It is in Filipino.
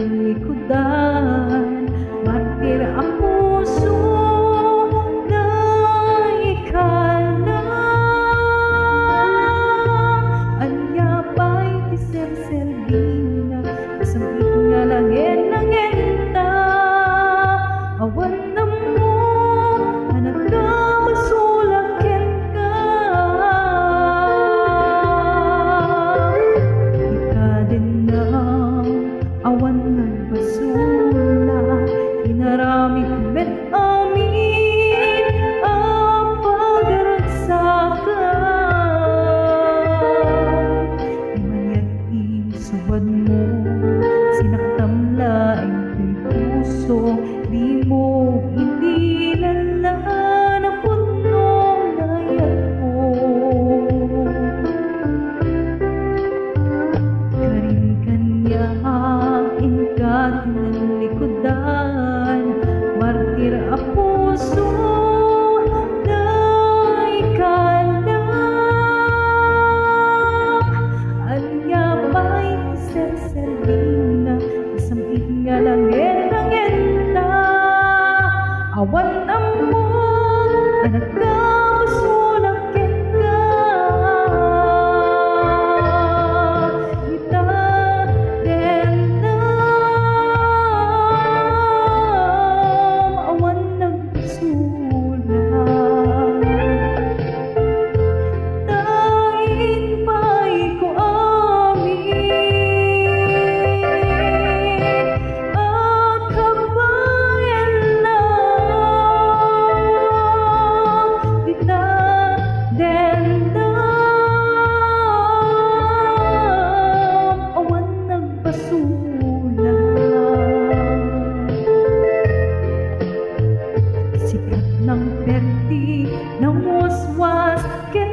tinalikudan, martir ang puso na ikala. Anya pa'y tisersergina, samit nga langit-langita, awan na mo, anak ka masulakin ka. Ika din na awan ng basula, inaramid bet amin ang pagaragsakan. Di man isubad mo, sinaktam laing tuy puso, di mo inilala na punong layat mo. Karin kanya ka tinalikudan, martir ang puso na ikala. Anya pa'y tisersergina, samit nga langit-langita, awan na mo, anak ka masulakin ka. Ita din na awan ng sulat, tangin pa'y ko amin at kabayan lang. Ita din na awan ng pasulat, sikat ng perdi ng waswas ken